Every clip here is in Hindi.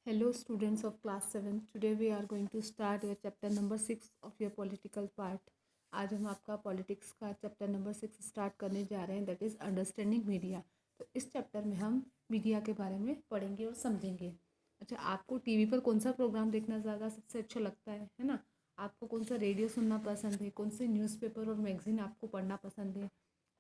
Hello students of class 7. Today we are going to start your chapter number 6 of your political part. आज हम आपका पॉलिटिक्स का चैप्टर नंबर 6 स्टार्ट करने जा रहे हैं, दैट इज़ अंडरस्टैंडिंग मीडिया। तो इस चैप्टर में हम मीडिया के बारे में पढ़ेंगे और समझेंगे। अच्छा, आपको टीवी पर कौन सा प्रोग्राम देखना ज़्यादा सबसे अच्छा लगता है ना? आपको कौन सा रेडियो सुनना पसंद है, कौन से न्यूज़पेपर और मैगज़ीन आपको पढ़ना पसंद है?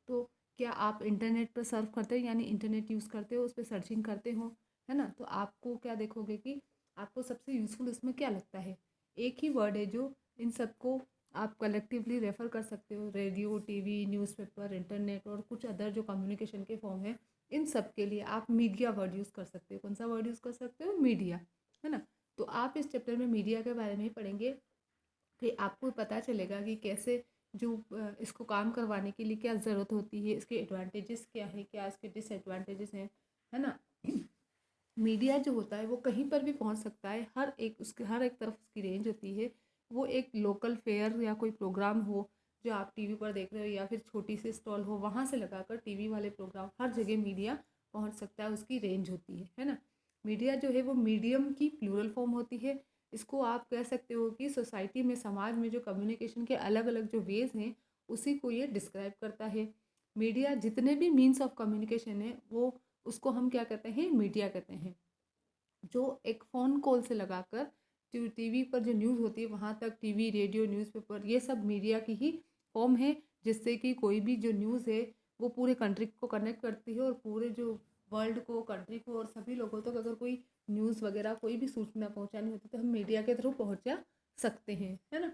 तो क्या आप इंटरनेट पर सर्फ करते हो, यानी इंटरनेट यूज़ करते हो, उस पर सर्चिंग करते हो, है ना? तो आपको क्या देखोगे कि आपको सबसे यूज़फुल इसमें क्या लगता है। एक ही वर्ड है जो इन सबको आप कलेक्टिवली रेफ़र कर सकते हो। रेडियो, टीवी, न्यूज़पेपर, इंटरनेट और कुछ अदर जो कम्युनिकेशन के फॉर्म है, इन सब के लिए आप मीडिया वर्ड यूज़ कर सकते हो। कौन सा वर्ड यूज़ कर सकते हो? मीडिया, है ना? तो आप इस चैप्टर में मीडिया के बारे में ही पढ़ेंगे कि आपको पता चलेगा कि कैसे जो इसको काम करवाने के लिए क्या ज़रूरत होती है, इसके एडवांटेजेस क्या है, क्या इसके डिसएडवांटेजेस हैं, है ना? मीडिया जो होता है वो कहीं पर भी पहुंच सकता है। हर एक तरफ उसकी रेंज होती है। वो एक लोकल फेयर या कोई प्रोग्राम हो जो आप टीवी पर देख रहे हो, या फिर छोटी सी स्टॉल हो, वहाँ से लगाकर टीवी वाले प्रोग्राम हर जगह मीडिया पहुंच सकता है, उसकी रेंज होती है ना? मीडिया जो है वो मीडियम की प्लूरल फॉर्म होती है। इसको आप कह सकते हो कि सोसाइटी में, समाज में जो कम्युनिकेशन के अलग अलग जो वेज हैं, उसी को ये डिस्क्राइब करता है। मीडिया जितने भी मीन्स ऑफ कम्युनिकेशन है, वो उसको हम क्या कहते हैं? मीडिया कहते हैं। जो एक फ़ोन कॉल से लगाकर जो टीवी पर जो न्यूज़ होती है वहाँ तक, टीवी, रेडियो, न्यूज़पेपर, ये सब मीडिया की ही फॉर्म है, जिससे कि कोई भी जो न्यूज़ है वो पूरे कंट्री को कनेक्ट करती है, और पूरे जो वर्ल्ड को, कंट्री को और सभी लोगों तक अगर कोई न्यूज़ वगैरह, कोई भी सूचना पहुँचानी होती है तो हम मीडिया के थ्रू पहुँचा सकते हैं, है ना?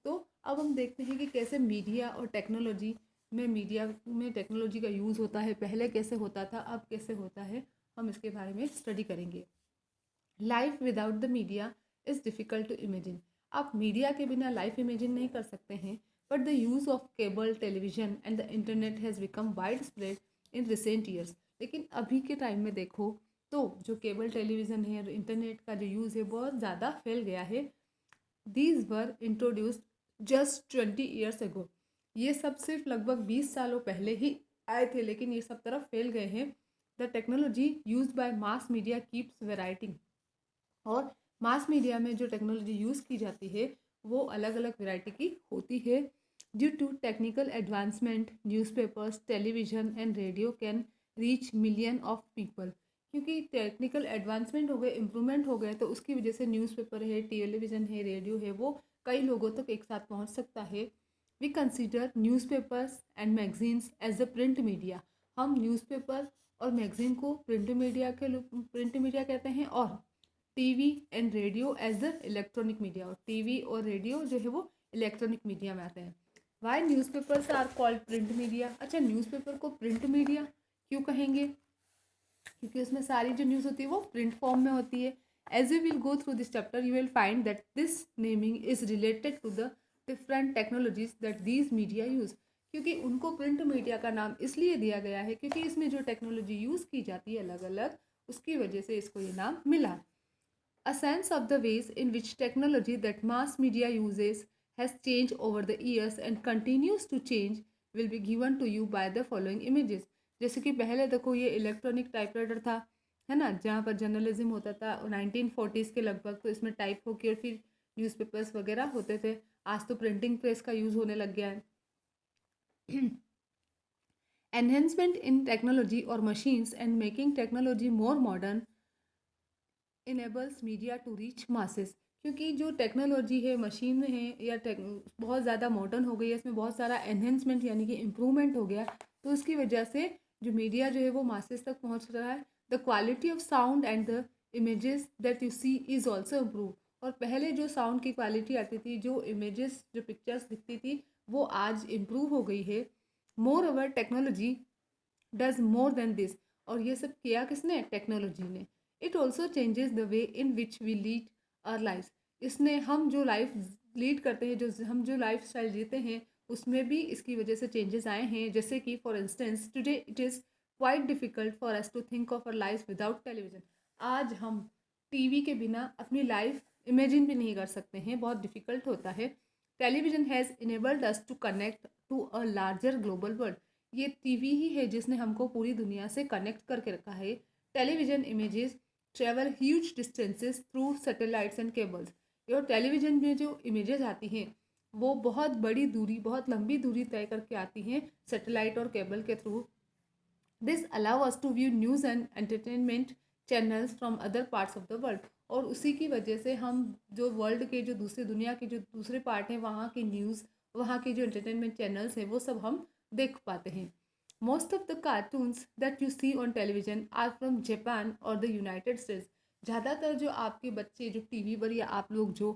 तो अब हम देखते हैं कि कैसे मीडिया और टेक्नोलॉजी में, मीडिया में टेक्नोलॉजी का यूज़ होता है। पहले कैसे होता था, अब कैसे होता है, हम इसके बारे में स्टडी करेंगे। Life without the media is difficult to imagine. आप मीडिया के बिना लाइफ इमेजिन नहीं कर सकते हैं, but the use of cable television and the internet has become widespread in recent years. लेकिन अभी के टाइम में देखो तो जो केबल टेलीविज़न है और इंटरनेट का जो यूज़ है बहुत ज़्यादा फैल गया है। These were introduced just 20 years ago. ये सब सिर्फ लगभग 20 सालों पहले ही आए थे, लेकिन ये सब तरफ फैल गए हैं। The technology use by mass media keeps varying. और मास मीडिया में जो टेक्नोलॉजी यूज़ की जाती है वो अलग अलग वैरायटी की होती है। Due to technical advancement, newspapers, television and radio can reach million of people. क्योंकि टेक्निकल एडवांसमेंट हो गए, इम्प्रूवमेंट हो गए, तो उसकी वजह से न्यूज़पेपर है, टेलीविज़न है, रेडियो है, वो कई लोगों तक एक साथ पहुंच सकता है। We consider newspapers and magazines as the print media. हम न्यूज़पेपर और मैगजीन को प्रिंट मीडिया कहते हैं, और TV and radio as the electronic media. और टीवी और रेडियो जो है वो इलेक्ट्रॉनिक मीडिया में आते हैं। Why newspapers are called print media. अच्छा, न्यूज़पेपर को प्रिंट मीडिया क्यों कहेंगे? क्योंकि उसमें सारी जो न्यूज़ होती है वो प्रिंट फॉर्म में होती है। As you will go through this chapter you will find that this naming is related to the different technologies that these media use. क्योंकि उनको प्रिंट मीडिया का नाम इसलिए दिया गया है क्योंकि इसमें जो टेक्नोलॉजी यूज़ की जाती है अलग अलग, उसकी वजह से इसको ये नाम मिला। A sense of the ways in which technology that mass media uses has changed over the years and continues to change will be given to you by the following images। जैसे कि पहले देखो ये इलेक्ट्रॉनिक टाइपराइटर था, है ना, जहाँ पर जर्नलिज्म होता था 1940s के लगभग, तो इसमें टाइप होकर और फिर न्यूज़पेपर्स वगैरह होते थे। आज तो प्रिंटिंग प्रेस का यूज़ होने लग गया है। एनहेंसमेंट इन टेक्नोलॉजी और machines and making technology more modern enables media to reach masses. क्योंकि जो टेक्नोलॉजी है, मशीन है, या बहुत ज़्यादा मॉडर्न हो गई है, इसमें बहुत सारा एनहेंसमेंट यानी कि इम्प्रूवमेंट हो गया, तो उसकी वजह से जो मीडिया जो है वो मासेस तक पहुंच रहा है। The quality of sound and the images that you see is also improve. और पहले जो साउंड की क्वालिटी आती थी, जो इमेजेस, जो पिक्चर्स दिखती थी, वो आज इम्प्रूव हो गई है। Moreover technology does more than this. और ये सब किया किसने? टेक्नोलॉजी ने। It also changes the way in which we lead our life. इसने हम जो लाइफ लीड करते हैं, जो हम जो लाइफ स्टाइल जीते हैं, उसमें भी इसकी वजह से चेंजेस आए हैं। जैसे कि for instance today it is quite difficult for us to think of our life without television. आज हम टीवी के बिना अपनी लाइफ इमेजिन भी नहीं कर सकते हैं, बहुत डिफ़िकल्ट होता है। Television has enabled us to connect to a larger global world. ये टीवी ही है जिसने हमको पूरी दुनिया से कनेक्ट करके रखा है। Television images travel huge distances through satellites and cables. और टेलीविज़न में जो इमेजेस आती हैं वो बहुत बड़ी दूरी, बहुत लंबी दूरी तय करके आती हैं सैटेलाइट और केबल के through. This allow us to view news and entertainment channels from other parts of the world. और उसी की वजह से हम जो वर्ल्ड के जो दूसरे दुनिया के जो दूसरे पार्ट हैं वहाँ की न्यूज़, वहाँ के जो एंटरटेनमेंट चैनल्स हैं वो सब हम देख पाते हैं। Most of the cartoons that you see on television are from Japan और द यूनाइटेड स्टेट्स। ज़्यादातर जो आपके बच्चे जो टीवी पर या आप लोग जो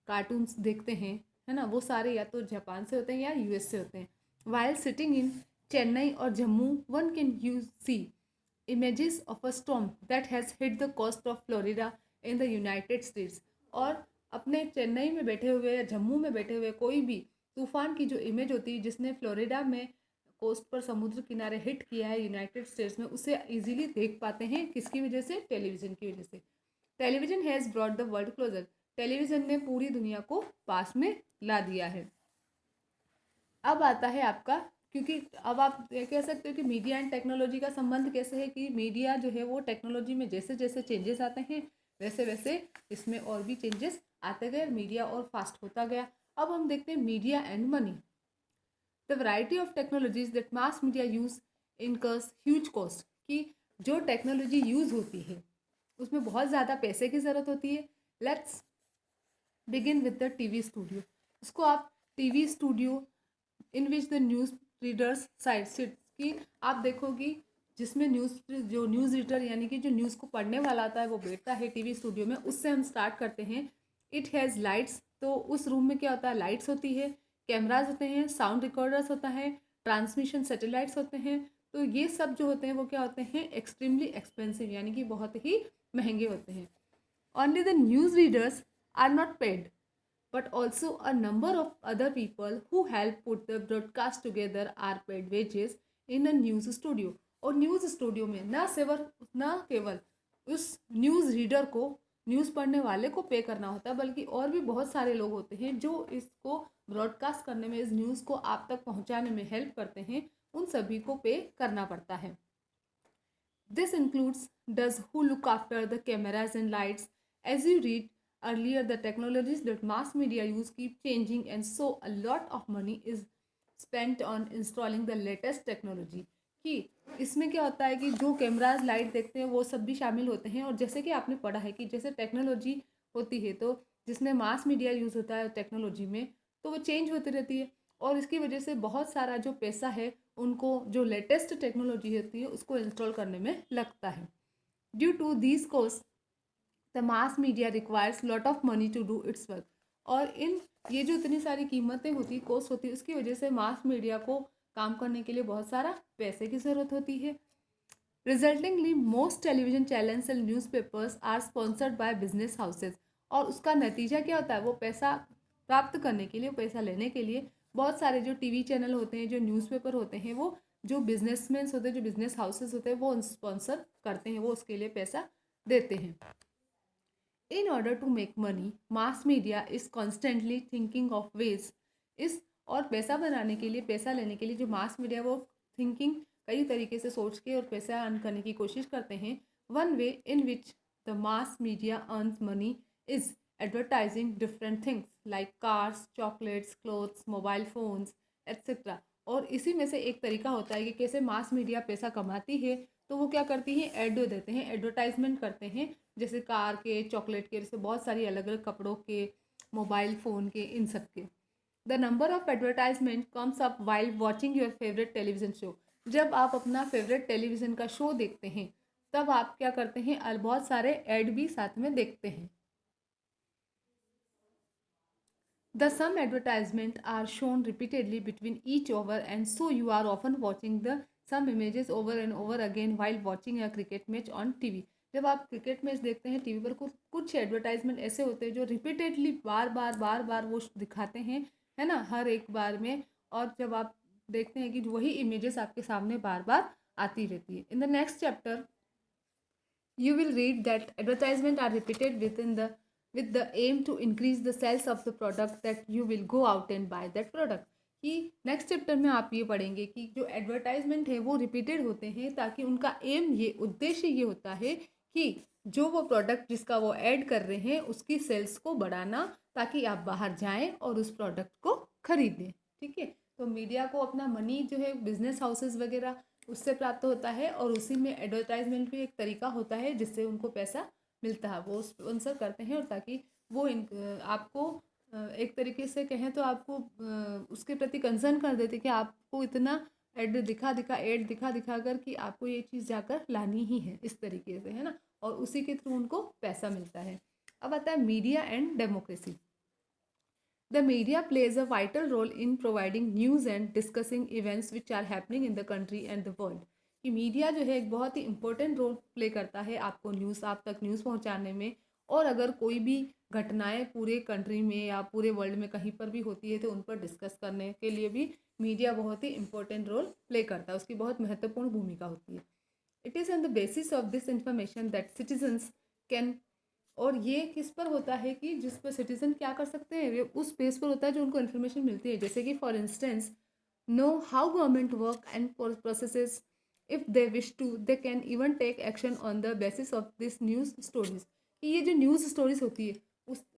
कार्टून्स देखते हैं, है ना, वो सारे या तो जापान से होते हैं या यूएस से होते हैं। वाइल सिटिंग इन चेन्नई और Jammu, one can you see images of a storm that has hit the coast of Florida in the United States. और अपने चेन्नई में बैठे हुए या जम्मू में बैठे हुए कोई भी तूफान की जो इमेज होती है जिसने फ्लोरिडा में कोस्ट पर समुद्र किनारे हिट किया है यूनाइटेड स्टेट्स में, उसे इजीली देख पाते हैं। किसकी वजह से? टेलीविज़न की वजह से। Television has brought the world closer. Television ने पूरी दुनिया को पास में ला दिया है। अब आता है आपका, क्योंकि अब आप कह सकते हो कि मीडिया एंड टेक्नोलॉजी का संबंध कैसे है, कि मीडिया जो है वो टेक्नोलॉजी में जैसे जैसे चेंजेस आते हैं वैसे वैसे इसमें और भी चेंजेस आते गए, मीडिया और फास्ट होता गया। अब हम देखते हैं media and money. The variety of technologies that mass media use incurs huge cost. कि जो टेक्नोलॉजी यूज़ होती है उसमें बहुत ज़्यादा पैसे की ज़रूरत होती है। Let's begin with the TV studio. उसको आप TV studio in which the news readers side sits, की आप देखोगी जिसमें जो न्यूज़ रीडर यानी कि जो न्यूज़ को पढ़ने वाला आता है वो बैठता है टीवी स्टूडियो में। उससे हम स्टार्ट करते हैं। It has lights. तो उस रूम में क्या होता है? लाइट्स होती है, कैमराज होते हैं, साउंड रिकॉर्डर्स होता है, ट्रांसमिशन सैटेलाइट्स होते हैं। तो ये सब जो होते हैं वो क्या होते हैं? एक्सट्रीमली एक्सपेंसिव, यानी कि बहुत ही महंगे होते हैं। Only the news readers are not paid, but also a number of other people who help put the broadcast together are paid wages in a news studio। और न्यूज़ स्टूडियो में न केवल उस न्यूज़ रीडर को, न्यूज़ पढ़ने वाले को पे करना होता है, बल्कि और भी बहुत सारे लोग होते हैं जो इसको ब्रॉडकास्ट करने में, इस न्यूज़ को आप तक पहुंचाने में हेल्प करते हैं। उन सभी को पे करना पड़ता है। This includes does who look after the cameras and lights। As you read earlier, the technologies that mass media use keep changing, and so a lot of money is spent on installing the latest technology। कि इसमें क्या होता है कि जो कैमराज, लाइट देखते हैं वो सब भी शामिल होते हैं। और जैसे कि आपने पढ़ा है कि जैसे टेक्नोलॉजी होती है तो जिसमें मास मीडिया यूज़ होता है टेक्नोलॉजी में, तो वो चेंज होती रहती है। और इसकी वजह से बहुत सारा जो पैसा है उनको जो लेटेस्ट टेक्नोलॉजी होती है उसको इंस्टॉल करने में लगता है। Due to these cost the mass media requires lot of money to do its work. और ये जो इतनी सारी कीमतें होती, कॉस्ट होती है, उसकी वजह से मास मीडिया को काम करने के लिए बहुत सारा पैसे की ज़रूरत होती है। Resultingly most television channels and newspapers are sponsored by business houses. और उसका नतीजा क्या होता है? वो पैसा प्राप्त करने के लिए, पैसा लेने के लिए बहुत सारे जो टीवी चैनल होते हैं, जो न्यूज़पेपर होते हैं, वो जो बिजनेसमैन होते हैं, जो बिजनेस हाउसेज होते हैं, वो स्पॉन्सर करते हैं, वो उसके लिए पैसा देते हैं। In order to make money, mass media is constantly thinking of ways. और पैसा बनाने के लिए, पैसा लेने के लिए जो मास मीडिया वो थिंकिंग कई तरीके से सोच के और पैसा अर्न करने की कोशिश करते हैं। One way in which the mass media earns money is advertising different things like cars, chocolates, clothes, mobile phones etcetera. और इसी में से एक तरीका होता है कि कैसे मास मीडिया पैसा कमाती है। तो वो क्या करती हैं? एड देते हैं, एडवर्टाइजमेंट करते हैं, जैसे कार के, चॉकलेट के, जैसे बहुत सारी अलग अलग कपड़ों के, मोबाइल फ़ोन के, इन सब के। The number of advertisement comes up while watching your favourite television show. जब आप अपना फेवरेट टेलीविज़न का शो देखते हैं तब आप क्या करते हैं? बहुत सारे ऐड भी साथ में देखते हैं। The some advertisement are shown repeatedly between each over, and so you are often watching the some images over and over again while watching a cricket match on TV। जब आप क्रिकेट मैच देखते हैं टीवी पर, कुछ एडवर्टाइजमेंट ऐसे होते हैं जो रिपीटेडली बार बार वो दिखाते हैं, है ना, हर एक बार में। और जब आप देखते हैं कि वही इमेजेस आपके सामने बार बार आती रहती है। In the next chapter you will read that advertisement are repeated with the aim to increase the sales of the product that you will go out and buy that product। कि नेक्स्ट चैप्टर में आप ये पढ़ेंगे कि जो एडवर्टाइजमेंट है वो रिपीटेड होते हैं ताकि उनका एम, ये उद्देश्य ये होता है कि जो वो प्रोडक्ट जिसका वो ऐड कर रहे हैं उसकी सेल्स को बढ़ाना, ताकि आप बाहर जाएं और उस प्रोडक्ट को खरीदें। ठीक है, तो मीडिया को अपना मनी जो है बिजनेस हाउसेस वगैरह उससे प्राप्त होता है, और उसी में एडवर्टाइजमेंट भी एक तरीका होता है जिससे उनको पैसा मिलता है, वो स्पॉन्सर करते हैं, और ताकि वो आपको एक तरीके से कहें तो आपको उसके प्रति कंसर्न कर देते कि आपको इतना एड दिखा दिखा कर कि आपको ये चीज़ जाकर लानी ही है, इस तरीके से, है ना, और उसी के थ्रू उनको पैसा मिलता है। अब आता है media and democracy. The media plays a vital role in providing news and discussing events which are happening in the country and the world. कि मीडिया जो है एक बहुत ही इंपॉर्टेंट रोल प्ले करता है आपको आप तक न्यूज़ पहुंचाने में, और अगर कोई भी घटनाएं पूरे कंट्री में या पूरे वर्ल्ड में कहीं पर भी होती है तो उन पर डिस्कस करने के लिए भी मीडिया बहुत ही इंपॉर्टेंट रोल प्ले करता है, उसकी बहुत महत्वपूर्ण भूमिका होती है। It is on the basis of this information that citizens can, और ये किस पर होता है कि जिस पर सिटीजन क्या कर सकते हैं, ये उस बेस पर होता है जो उनको इन्फॉर्मेशन मिलती है। जैसे कि for instance, know how government work and processes, if they wish to they can even take action on the basis of this news stories. कि ये जो न्यूज़ स्टोरीज होती है